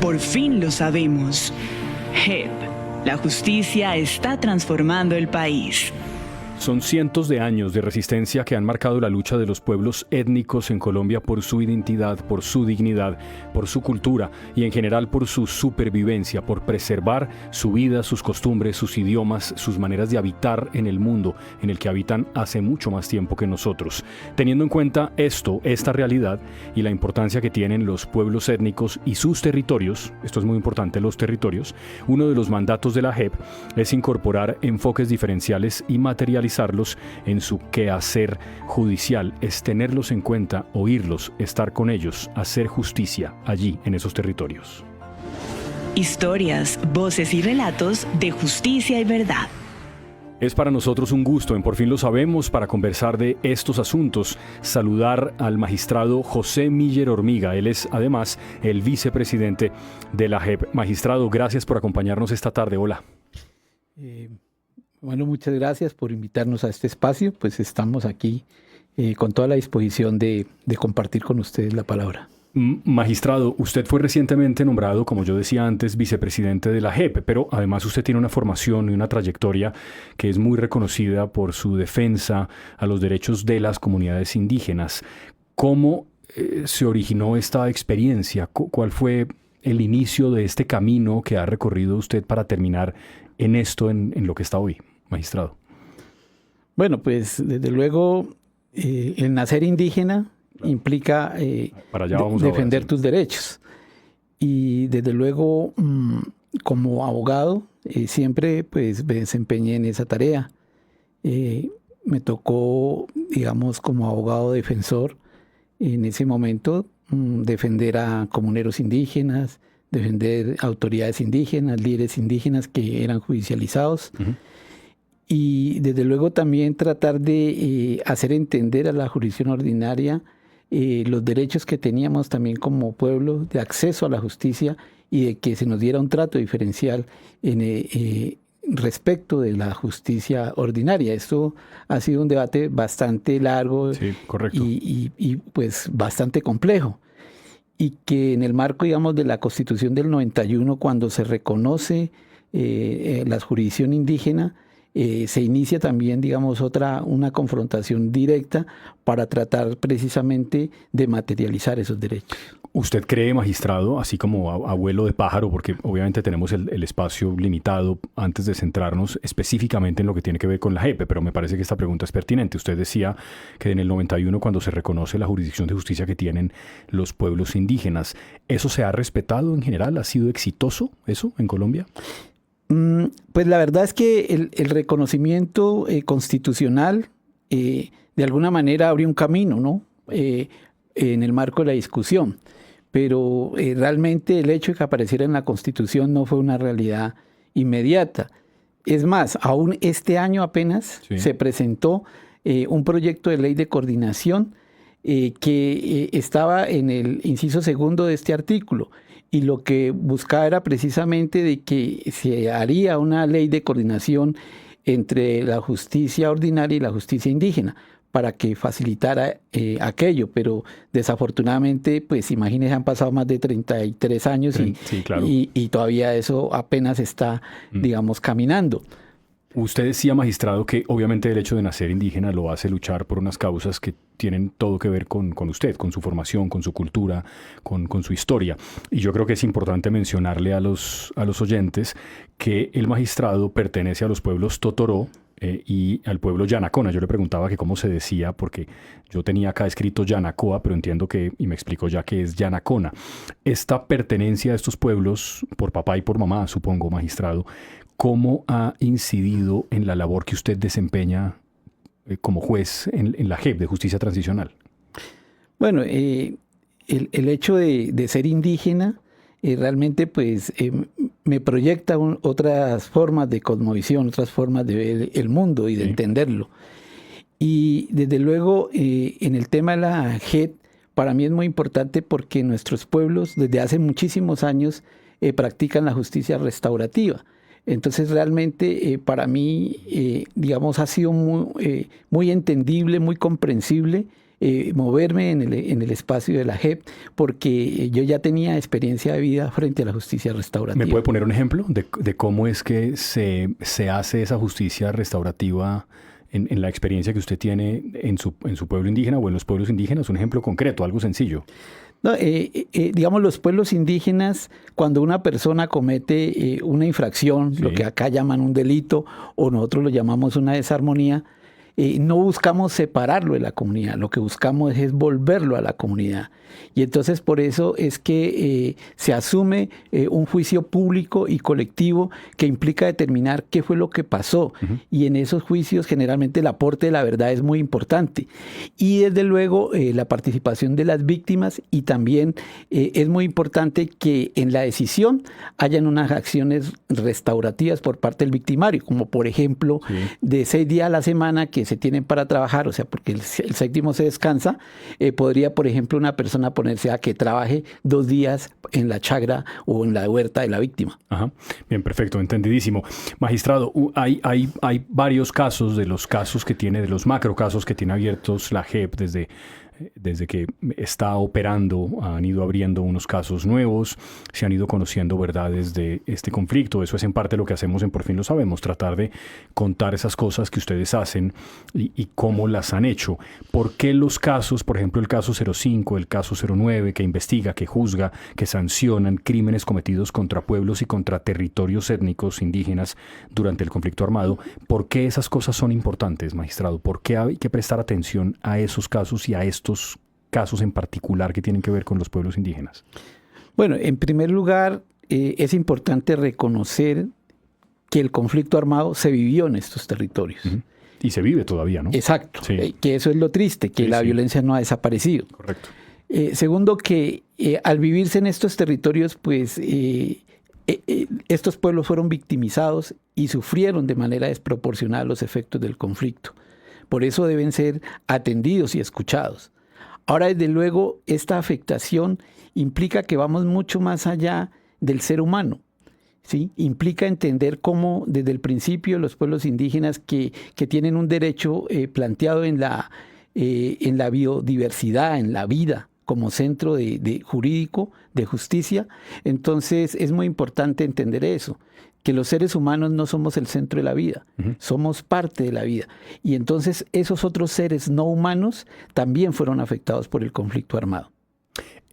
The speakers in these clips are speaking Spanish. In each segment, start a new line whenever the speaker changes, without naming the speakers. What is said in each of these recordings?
Por fin lo sabemos. JEP, la justicia está transformando el país.
Son cientos de años de resistencia que han marcado la lucha de los pueblos étnicos en Colombia por su identidad, por su dignidad, por su cultura y en general por su supervivencia, por preservar su vida, sus costumbres, sus idiomas, sus maneras de habitar en el mundo en el que habitan hace mucho más tiempo que nosotros. Teniendo en cuenta esta realidad y la importancia que tienen los pueblos étnicos y sus territorios, esto es muy importante, los territorios, uno de los mandatos de la JEP es incorporar enfoques diferenciales y materializarlos en su quehacer judicial, es tenerlos en cuenta, oírlos, estar con ellos, hacer justicia allí, en esos territorios.
Historias, voces y relatos de justicia y verdad.
Es para nosotros un gusto, en Por fin lo sabemos, para conversar de estos asuntos, saludar al magistrado José Miller Hormiga. Él es además el vicepresidente de la JEP. Magistrado, gracias por acompañarnos esta tarde. Hola.
Bueno, muchas gracias por invitarnos a este espacio. Pues estamos aquí con toda la disposición de compartir con ustedes la palabra.
Magistrado, usted fue recientemente nombrado, como yo decía antes, vicepresidente de la JEP, pero además usted tiene una formación y una trayectoria que es muy reconocida por su defensa a los derechos de las comunidades indígenas. ¿Cómo se originó esta experiencia? ¿Cuál fue el inicio de este camino que ha recorrido usted para terminar en esto, en lo que está hoy, magistrado?
Bueno, pues desde luego el nacer indígena implica defender tus derechos. Y desde luego como abogado siempre pues me desempeñé en esa tarea. Me tocó, digamos, como abogado defensor en ese momento defender a comuneros indígenas, defender autoridades indígenas, líderes indígenas que eran judicializados. Uh-huh. Y desde luego también tratar de hacer entender a la jurisdicción ordinaria los derechos que teníamos también como pueblo de acceso a la justicia y de que se nos diera un trato diferencial respecto de la justicia ordinaria. Esto ha sido un debate bastante largo,
sí, correcto.
Y pues bastante complejo. Y que en el marco, digamos, de la Constitución del 91, cuando se reconoce la jurisdicción indígena, se inicia también, digamos, una confrontación directa para tratar precisamente de materializar esos derechos.
¿Usted cree, magistrado, así como abuelo de pájaro, porque obviamente tenemos el espacio limitado antes de centrarnos específicamente en lo que tiene que ver con la JEP, pero me parece que esta pregunta es pertinente? Usted decía que en el 91, cuando se reconoce la jurisdicción de justicia que tienen los pueblos indígenas, ¿eso se ha respetado en general? ¿Ha sido exitoso eso en Colombia?
Pues la verdad es que el reconocimiento constitucional de alguna manera abrió un camino, ¿no? En el marco de la discusión. Pero realmente el hecho de que apareciera en la Constitución no fue una realidad inmediata. Es más, aún este año apenas se presentó un proyecto de ley de coordinación que estaba en el inciso segundo de este artículo. Y lo que buscaba era precisamente de que se haría una ley de coordinación entre la justicia ordinaria y la justicia indígena para que facilitara aquello, pero desafortunadamente, pues imagínense, han pasado más de 33 años
sí, claro.
y todavía eso apenas está, digamos, caminando.
Usted decía, magistrado, que obviamente el hecho de nacer indígena lo hace luchar por unas causas que tienen todo que ver con usted, con su formación, con su cultura, con su historia. Y yo creo que es importante mencionarle a los oyentes que el magistrado pertenece a los pueblos Totoró y al pueblo Yanacona. Yo le preguntaba que cómo se decía, porque yo tenía acá escrito Yanacoa, pero entiendo que, y me explicó ya que es Yanacona. Esta pertenencia a estos pueblos, por papá y por mamá, supongo, magistrado, ¿cómo ha incidido en la labor que usted desempeña como juez en la JEP de Justicia Transicional?
Bueno, el hecho de ser indígena realmente pues me proyecta otras formas de cosmovisión, otras formas de ver el mundo y de entenderlo. Y desde luego en el tema de la JEP para mí es muy importante porque nuestros pueblos desde hace muchísimos años practican la justicia restaurativa. Entonces realmente para mí, digamos, ha sido muy entendible, muy comprensible moverme en el espacio de la JEP porque yo ya tenía experiencia de vida frente a la justicia restaurativa.
¿Me puede poner un ejemplo de cómo es que se hace esa justicia restaurativa en la experiencia que usted tiene en su pueblo indígena o en los pueblos indígenas? Un ejemplo concreto, algo sencillo.
No, digamos, los pueblos indígenas, cuando una persona comete una infracción, sí, lo que acá llaman un delito, o nosotros lo llamamos una desarmonía, no buscamos separarlo de la comunidad, lo que buscamos es volverlo a la comunidad. Y entonces por eso es que se asume un juicio público y colectivo que implica determinar qué fue lo que pasó. Uh-huh. Y en esos juicios generalmente el aporte de la verdad es muy importante. Y desde luego la participación de las víctimas, y también es muy importante que en la decisión hayan unas acciones restaurativas por parte del victimario, como por ejemplo, sí, de 6 días a la semana que se tienen para trabajar, o sea, porque el 7º se descansa, podría, por ejemplo, una persona ponerse a que trabaje 2 días en la chagra o en la huerta de la víctima.
Ajá. Bien, perfecto, entendidísimo. Magistrado, hay varios casos, de los casos que tiene, de los macrocasos que tiene abiertos la JEP desde que está operando. Han ido abriendo unos casos nuevos, se han ido conociendo verdades de este conflicto. Eso es en parte lo que hacemos en Por Fin Lo Sabemos, tratar de contar esas cosas que ustedes hacen y cómo las han hecho. ¿Por qué los casos, por ejemplo el caso 05, el caso 09, que investiga, que juzga, que sancionan crímenes cometidos contra pueblos y contra territorios étnicos indígenas durante el conflicto armado, por qué esas cosas son importantes, magistrado? ¿Por qué hay que prestar atención a esos casos y a estos casos en particular que tienen que ver con los pueblos indígenas?
Bueno, en primer lugar, es importante reconocer que el conflicto armado se vivió en estos territorios.
Uh-huh. Y se vive todavía, ¿no?
Exacto,
sí.
Que eso es lo triste, que la violencia no ha desaparecido.
Correcto.
Segundo, que al vivirse en estos territorios, pues estos pueblos fueron victimizados y sufrieron de manera desproporcionada los efectos del conflicto. Por eso deben ser atendidos y escuchados. Ahora, desde luego, esta afectación implica que vamos mucho más allá del ser humano, ¿sí? Implica entender cómo desde el principio los pueblos indígenas que tienen un derecho planteado en la biodiversidad, en la vida, como centro de jurídico, de justicia. Entonces es muy importante entender eso, que los seres humanos no somos el centro de la vida, uh-huh, somos parte de la vida. Y entonces esos otros seres no humanos también fueron afectados por el conflicto armado.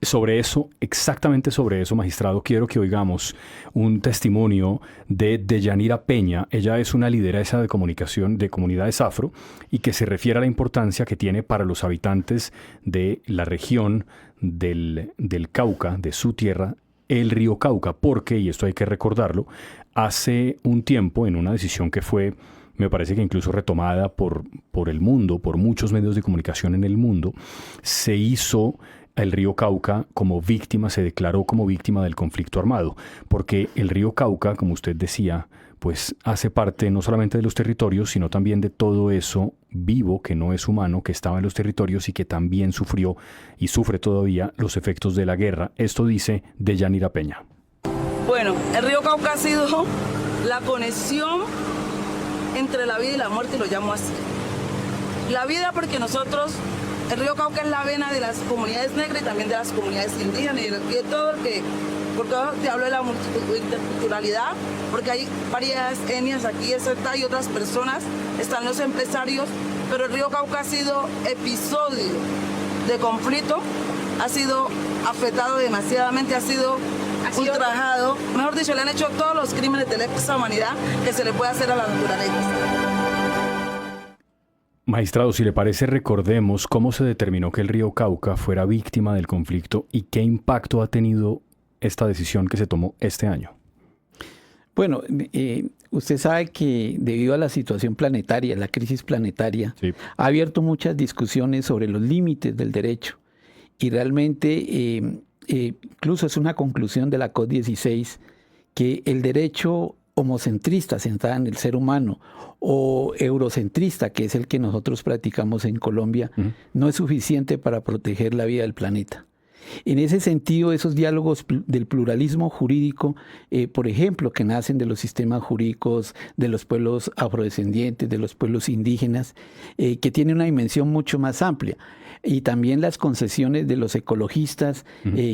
Sobre eso, exactamente sobre eso, magistrado, quiero que oigamos un testimonio de Deyanira Peña. Ella es una lideresa de comunicación de comunidades afro y que se refiere a la importancia que tiene para los habitantes de la región del Cauca, de su tierra, el río Cauca, porque, y esto hay que recordarlo, hace un tiempo, en una decisión que fue, me parece que incluso retomada por el mundo, por muchos medios de comunicación en el mundo, se hizo el río Cauca como víctima, se declaró como víctima del conflicto armado, porque el río Cauca, como usted decía, pues hace parte no solamente de los territorios, sino también de todo eso vivo que no es humano, que estaba en los territorios y que también sufrió y sufre todavía los efectos de la guerra. Esto dice Deyanira Peña.
Bueno, el río Cauca ha sido la conexión entre la vida y la muerte, y lo llamo así. La vida porque nosotros, el río Cauca es la vena de las comunidades negras y también de las comunidades indígenas y de todo el que... Porque te hablo de la interculturalidad, porque hay varias etnias aquí, etc., y otras personas, están los empresarios, pero el río Cauca ha sido episodio de conflicto, ha sido afectado demasiadamente, ha sido ultrajado, mejor dicho, le han hecho todos los crímenes de lesa humanidad que se le puede hacer a la naturaleza.
Magistrado, si le parece, recordemos cómo se determinó que el río Cauca fuera víctima del conflicto y qué impacto ha tenido esta decisión que se tomó este año.
Bueno, usted sabe que debido a la situación planetaria, la crisis planetaria, sí, ha abierto muchas discusiones sobre los límites del derecho y realmente incluso es una conclusión de la COP16 que el derecho homocentrista centrado en el ser humano o eurocentrista, que es el que nosotros practicamos en Colombia, uh-huh, no es suficiente para proteger la vida del planeta. En ese sentido, esos diálogos del pluralismo jurídico, por ejemplo, que nacen de los sistemas jurídicos de los pueblos afrodescendientes, de los pueblos indígenas, que tiene una dimensión mucho más amplia. Y también las concesiones de los ecologistas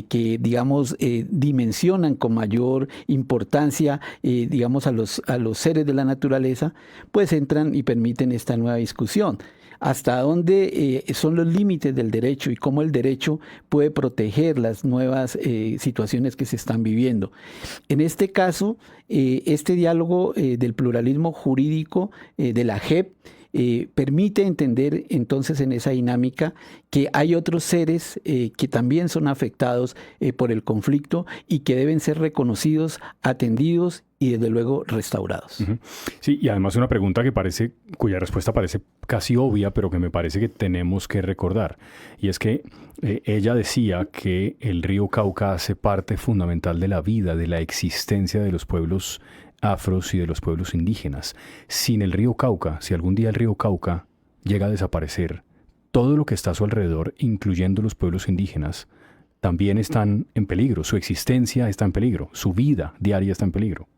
que, digamos, dimensionan con mayor importancia, digamos, a los seres de la naturaleza, pues entran y permiten esta nueva discusión. Hasta dónde son los límites del derecho y cómo el derecho puede proteger las nuevas situaciones que se están viviendo. En este caso, este diálogo del pluralismo jurídico de la JEP permite entender entonces en esa dinámica que hay otros seres que también son afectados por el conflicto y que deben ser reconocidos, atendidos y desde luego restaurados.
Sí, y además una pregunta cuya respuesta parece casi obvia, pero que me parece que tenemos que recordar. Y es que ella decía que el río Cauca hace parte fundamental de la vida, de la existencia de los pueblos afros y de los pueblos indígenas. Sin el río Cauca, si algún día el río Cauca llega a desaparecer, todo lo que está a su alrededor, incluyendo los pueblos indígenas, también están en peligro. Su existencia está en peligro, su vida diaria está en peligro.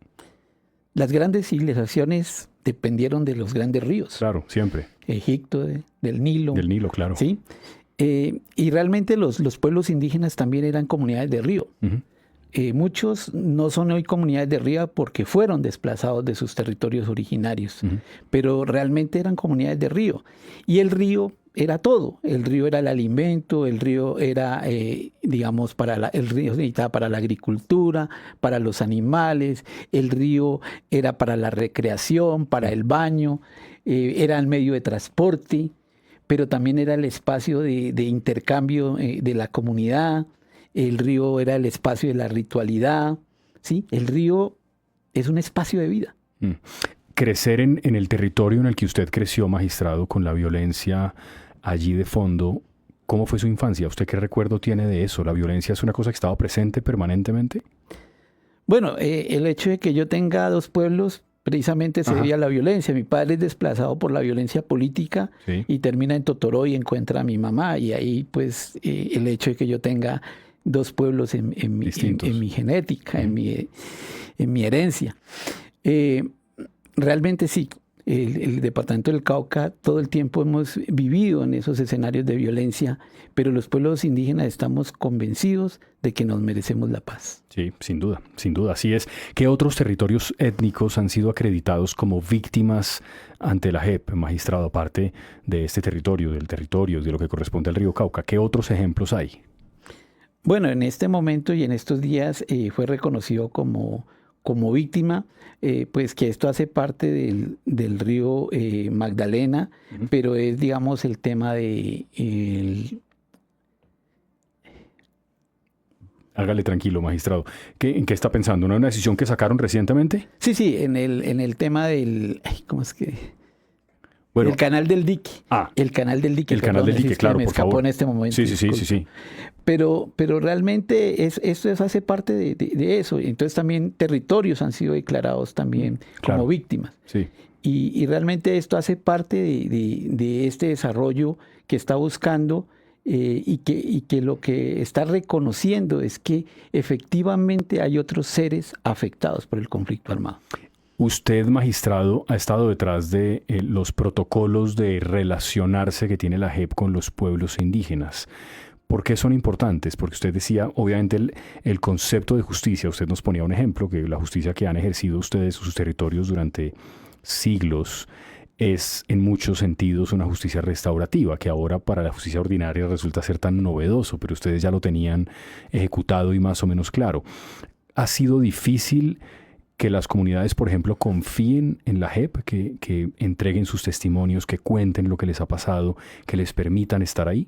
Las grandes civilizaciones dependieron de los grandes ríos.
Claro, siempre.
Egipto, del Nilo.
Del Nilo, claro.
¿Sí? Y realmente los pueblos indígenas también eran comunidades de río. Muchos no son hoy comunidades de río porque fueron desplazados de sus territorios originarios, pero realmente eran comunidades de río. Y el río era todo. El río era el alimento, el río era, digamos, el río se necesitaba para la agricultura, para los animales, el río era para la recreación, para el baño, era el medio de transporte, pero también era el espacio de intercambio de la comunidad. El río era el espacio de la ritualidad, ¿sí? El río es un espacio de vida.
Crecer en el territorio en el que usted creció, magistrado, con la violencia allí de fondo, ¿cómo fue su infancia? ¿Usted qué recuerdo tiene de eso? ¿La violencia es una cosa que estaba presente permanentemente?
Bueno, el hecho de que yo tenga dos pueblos precisamente se debía a la violencia. Mi padre es desplazado por la violencia política y termina en Totoró y encuentra a mi mamá. Y ahí, pues, el hecho de que yo tenga dos pueblos en mi genética, en mi herencia. Realmente sí, el departamento del Cauca todo el tiempo hemos vivido en esos escenarios de violencia, pero los pueblos indígenas estamos convencidos de que nos merecemos la paz.
Sí, sin duda, así es. ¿Qué otros territorios étnicos han sido acreditados como víctimas ante la JEP, magistrado, aparte de este territorio, de lo que corresponde al río Cauca? ¿Qué otros ejemplos hay?
Bueno, en este momento y en estos días fue reconocido como víctima, pues que esto hace parte del río Magdalena, pero es, digamos, el tema de...
Hágale tranquilo, magistrado. ¿En qué está pensando? ¿Una decisión que sacaron recientemente?
Sí, en el tema del... ¿Cómo es que...?
Bueno,
el canal del dique. El canal del dique.
El canal del dique, claro,
me
por
escapó
favor.
en este momento.
Sí.
Pero realmente esto hace parte de eso. Entonces también territorios han sido declarados también como víctimas.
Sí.
Y realmente esto hace parte de este desarrollo que está buscando y que lo que está reconociendo es que efectivamente hay otros seres afectados por el conflicto armado.
Usted, magistrado, ha estado detrás de los protocolos de relacionarse que tiene la JEP con los pueblos indígenas. ¿Por qué son importantes? Porque usted decía, obviamente, el concepto de justicia. Usted nos ponía un ejemplo, que la justicia que han ejercido ustedes en sus territorios durante siglos es en muchos sentidos una justicia restaurativa, que ahora para la justicia ordinaria resulta ser tan novedoso, pero ustedes ya lo tenían ejecutado y más o menos claro. ¿Ha sido difícil que las comunidades, por ejemplo, confíen en la JEP, que entreguen sus testimonios, que cuenten lo que les ha pasado, que les permitan estar ahí?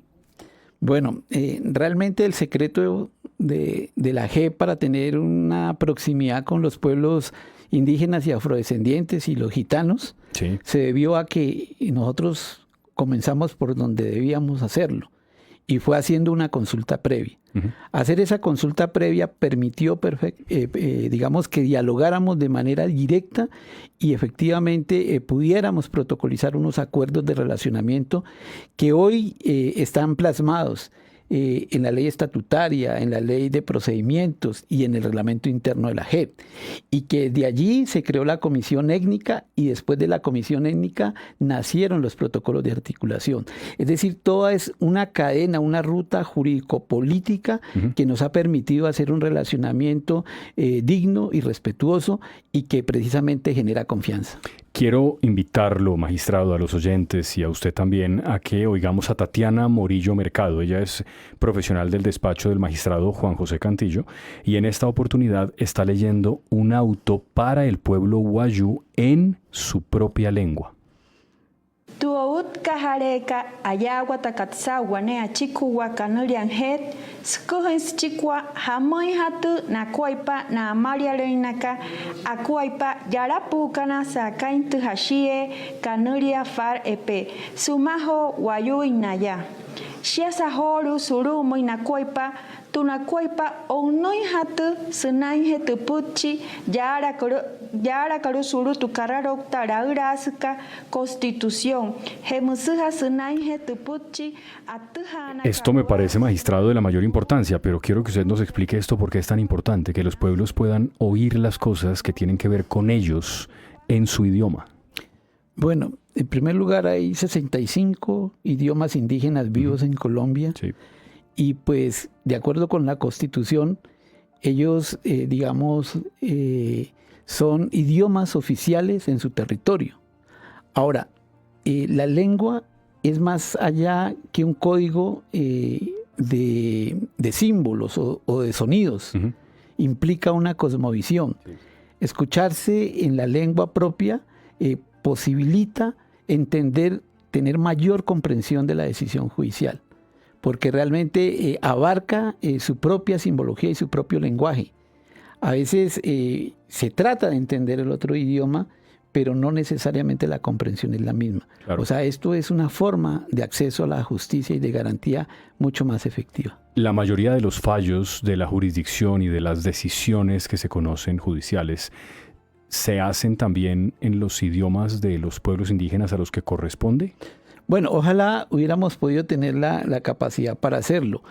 Bueno, realmente el secreto de la JEP para tener una proximidad con los pueblos indígenas y afrodescendientes y los gitanos se debió a que nosotros comenzamos por donde debíamos hacerlo, y fue haciendo una consulta previa. Hacer esa consulta previa permitió, digamos, que dialogáramos de manera directa y efectivamente pudiéramos protocolizar unos acuerdos de relacionamiento que hoy están plasmados en la ley estatutaria, en la ley de procedimientos y en el reglamento interno de la JEP. Y que de allí se creó la comisión étnica y después de la comisión étnica nacieron los protocolos de articulación. Es decir, toda es una cadena, una ruta jurídico-política que nos ha permitido hacer un relacionamiento digno y respetuoso y que precisamente genera confianza.
Quiero invitarlo, magistrado, a los oyentes y a usted también a que oigamos a Tatiana Morillo Mercado. Ella es profesional del despacho del magistrado Juan José Cantillo y en esta oportunidad está leyendo un auto para el pueblo wayuu en su propia lengua.
Tuout kajareka ayagua takatsawa ne achikuwa kanurian het skuhens chikwa hamoi hatu na kuaipa na amaria leinaka akuaipa yarapu kana sakain tu hashie kanuria far epe sumaho wayu inaya shiasa horu suru moi na kuaipa tunakuaipa onoi hatu sunai hetu puchi yara karu suru tu kararok taraura asuka constitución hemusuha sunai hetu puchi atuha.
Esto me parece, magistrado, de la mayor importancia, pero quiero que usted nos explique esto porque es tan importante que los pueblos puedan oír las cosas que tienen que ver con ellos en su idioma.
Bueno, en primer lugar hay 65 idiomas indígenas vivos en Colombia.
Sí.
Y pues, de acuerdo con la Constitución, ellos, son idiomas oficiales en su territorio. Ahora, la lengua es más allá que un código de símbolos o de sonidos. Implica una cosmovisión. Sí. Escucharse en la lengua propia posibilita entender, tener mayor comprensión de la decisión judicial, porque realmente abarca su propia simbología y su propio lenguaje. A veces se trata de entender el otro idioma, pero no necesariamente la comprensión es la misma. Claro. O sea, esto es una forma de acceso a la justicia y de garantía mucho más efectiva.
La mayoría de los fallos de la jurisdicción y de las decisiones que se conocen judiciales se hacen también en los idiomas de los pueblos indígenas a los que corresponde.
Bueno, ojalá hubiéramos podido tener la capacidad para hacerlo.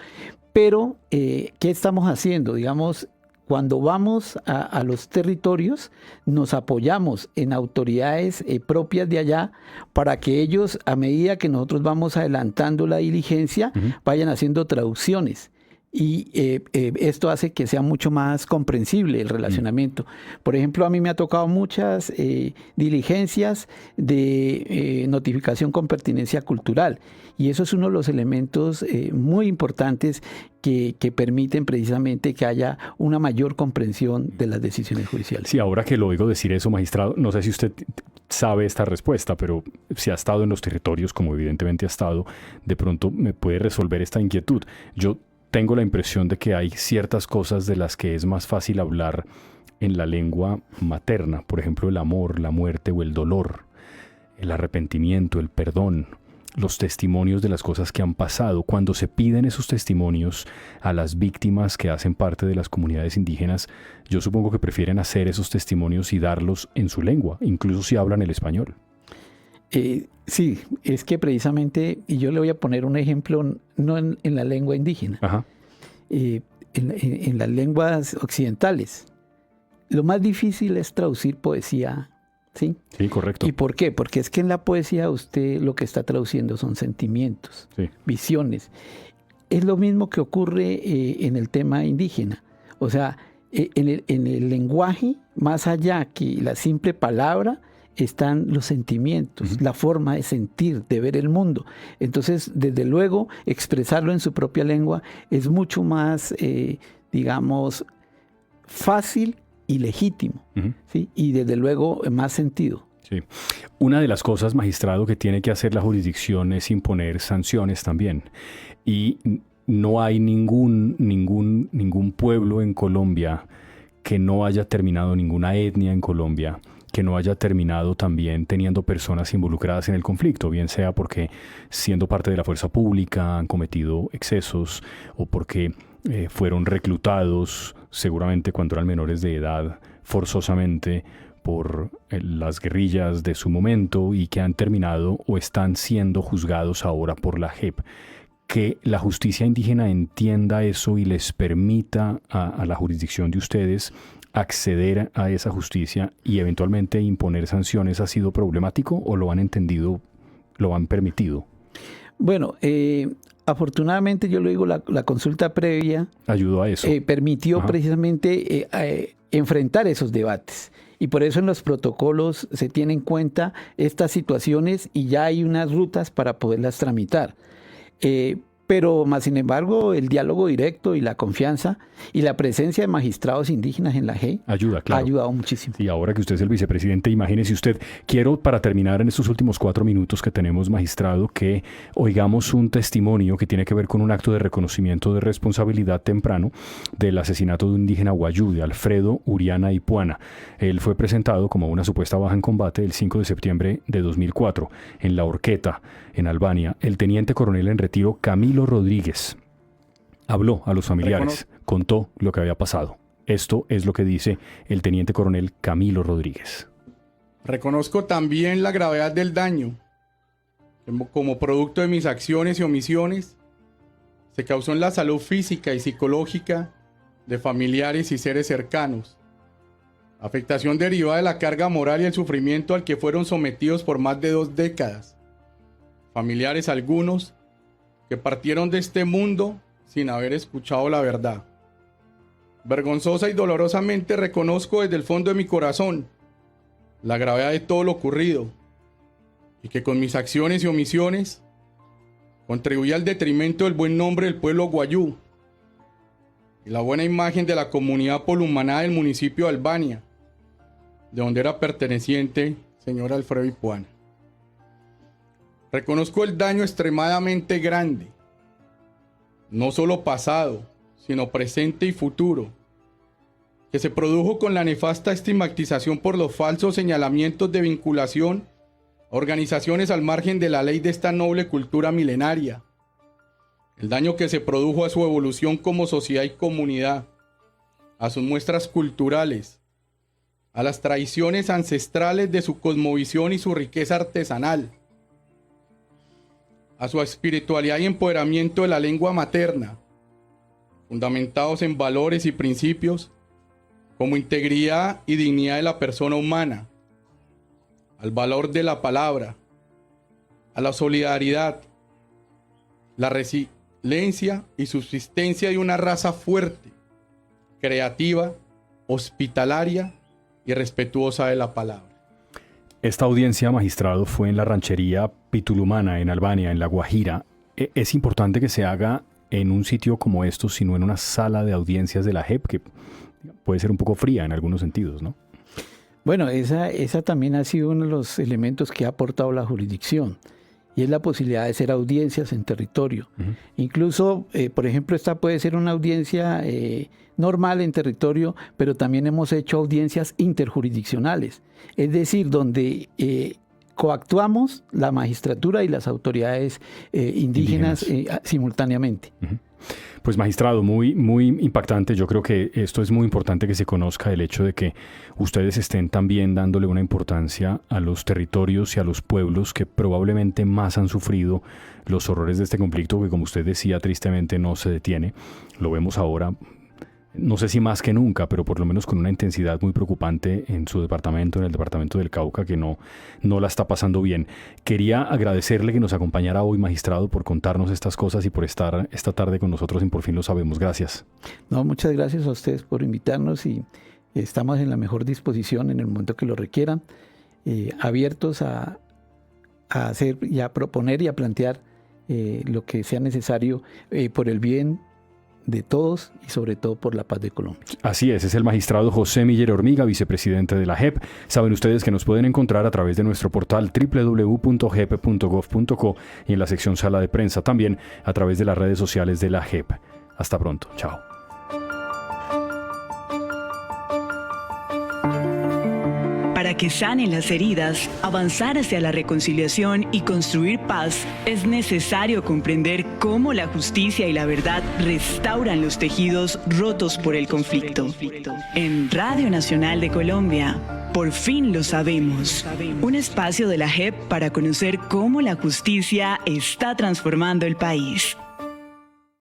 Pero, ¿qué estamos haciendo? Digamos, cuando vamos a los territorios, nos apoyamos en autoridades propias de allá para que ellos, a medida que nosotros vamos adelantando la diligencia, vayan haciendo traducciones. Y esto hace que sea mucho más comprensible el relacionamiento. Por ejemplo, a mí me ha tocado muchas diligencias de notificación con pertinencia cultural. Y eso es uno de los elementos muy importantes que permiten precisamente que haya una mayor comprensión de las decisiones judiciales.
Sí, ahora que lo oigo decir eso, magistrado, no sé si usted sabe esta respuesta, pero si ha estado en los territorios, como evidentemente ha estado, de pronto me puede resolver esta inquietud. Yo tengo la impresión de que hay ciertas cosas de las que es más fácil hablar en la lengua materna, por ejemplo, el amor, la muerte o el dolor, el arrepentimiento, el perdón, los testimonios de las cosas que han pasado. Cuando se piden esos testimonios a las víctimas que hacen parte de las comunidades indígenas, yo supongo que prefieren hacer esos testimonios y darlos en su lengua, incluso si hablan el español.
Sí, es que precisamente, y yo le voy a poner un ejemplo, no en la lengua indígena, en las lenguas occidentales. Lo más difícil es traducir poesía, ¿sí? Sí, correcto. ¿Y por qué? Porque es que en la poesía usted lo que está traduciendo son sentimientos, sí, visiones. Es lo mismo que ocurre en el tema indígena. O sea, en el lenguaje, más allá que la simple palabra, están los sentimientos, la forma de sentir, de ver el mundo. Entonces, desde luego, expresarlo en su propia lengua es mucho más, fácil y legítimo, ¿sí? Y desde luego más sentido.
Sí. Una de las cosas, magistrado, que tiene que hacer la jurisdicción es imponer sanciones también. Y no hay ningún pueblo en Colombia que no haya terminado, ninguna etnia en Colombia que no haya terminado también teniendo personas involucradas en el conflicto, bien sea porque siendo parte de la fuerza pública han cometido excesos o porque fueron reclutados, seguramente cuando eran menores de edad, forzosamente por las guerrillas de su momento y que han terminado o están siendo juzgados ahora por la JEP. que la justicia indígena entienda eso y les permita a la jurisdicción de ustedes acceder a esa justicia y eventualmente imponer sanciones, ¿ha sido problemático o lo han entendido, lo han permitido?
Bueno, afortunadamente, yo lo digo, la consulta previa
ayudó a eso.
Permitió precisamente enfrentar esos debates. Y por eso en los protocolos se tienen en cuenta estas situaciones y ya hay unas rutas para poderlas tramitar. Pero más sin embargo, el diálogo directo y la confianza y la presencia de magistrados indígenas en la JEP
ayuda, claro,
ha ayudado muchísimo.
Y ahora que usted es el vicepresidente, imagínese usted, quiero para terminar en estos últimos 4 minutos que tenemos, magistrado, que oigamos un testimonio que tiene que ver con un acto de reconocimiento de responsabilidad temprano del asesinato de un indígena Wayuu, de Alfredo Uriana Ipuana. Él fue presentado como una supuesta baja en combate el 5 de septiembre de 2004 en La Horqueta, en Albania. El teniente coronel en retiro Camilo Rodríguez habló a los familiares, contó lo que había pasado. Esto es lo que dice el teniente coronel Camilo Rodríguez.
Reconozco también la gravedad del daño como producto de mis acciones y omisiones se causó en la salud física y psicológica de familiares y seres cercanos. Afectación derivada de la carga moral y el sufrimiento al que fueron sometidos por más de 2 décadas. Familiares algunos que partieron de este mundo sin haber escuchado la verdad. Vergonzosa y dolorosamente reconozco desde el fondo de mi corazón la gravedad de todo lo ocurrido y que con mis acciones y omisiones contribuí al detrimento del buen nombre del pueblo Wayuu y la buena imagen de la comunidad polumaná del municipio de Albania, de donde era perteneciente señor Alfredo Ipuana. Reconozco el daño extremadamente grande, no solo pasado, sino presente y futuro, que se produjo con la nefasta estigmatización por los falsos señalamientos de vinculación a organizaciones al margen de la ley de esta noble cultura milenaria, el daño que se produjo a su evolución como sociedad y comunidad, a sus muestras culturales, a las tradiciones ancestrales de su cosmovisión y su riqueza artesanal, a su espiritualidad y empoderamiento de la lengua materna, fundamentados en valores y principios como integridad y dignidad de la persona humana, al valor de la palabra, a la solidaridad, la resiliencia y subsistencia de una raza fuerte, creativa, hospitalaria y respetuosa de la palabra.
Esta audiencia, magistrado, fue en la ranchería Pitulumana, en Albania, en La Guajira. Es importante que se haga en un sitio como esto, sino en una sala de audiencias de la JEP, que puede ser un poco fría en algunos sentidos, ¿no?
Bueno, esa también ha sido uno de los elementos que ha aportado la jurisdicción, y es la posibilidad de hacer audiencias en territorio. Incluso, por ejemplo, esta puede ser una audiencia normal en territorio, pero también hemos hecho audiencias interjurisdiccionales, es decir, donde coactuamos la magistratura y las autoridades indígenas simultáneamente.
Pues magistrado, muy impactante. Yo creo que esto es muy importante que se conozca, el hecho de que ustedes estén también dándole una importancia a los territorios y a los pueblos que probablemente más han sufrido los horrores de este conflicto, que como usted decía, tristemente no se detiene. Lo vemos ahora, no sé si más que nunca, pero por lo menos con una intensidad muy preocupante en su departamento, en el departamento del Cauca, que no la está pasando bien. Quería agradecerle que nos acompañara hoy, magistrado, por contarnos estas cosas y por estar esta tarde con nosotros en Por Fin Lo Sabemos. Gracias. No,
muchas gracias a ustedes por invitarnos y estamos en la mejor disposición en el momento que lo requieran, abiertos a hacer y a proponer y a plantear lo que sea necesario por el bien de todos y sobre todo por la paz de Colombia.
Así es el magistrado José Miller Hormiga, vicepresidente de la JEP. Saben ustedes que nos pueden encontrar a través de nuestro portal www.jep.gov.co y en la sección Sala de Prensa, también a través de las redes sociales de la JEP. Hasta pronto. Chao.
Para que sanen las heridas, avanzar hacia la reconciliación y construir paz, es necesario comprender cómo la justicia y la verdad restauran los tejidos rotos por el conflicto. En Radio Nacional de Colombia, Por Fin Lo Sabemos, un espacio de la JEP para conocer cómo la justicia está transformando el país.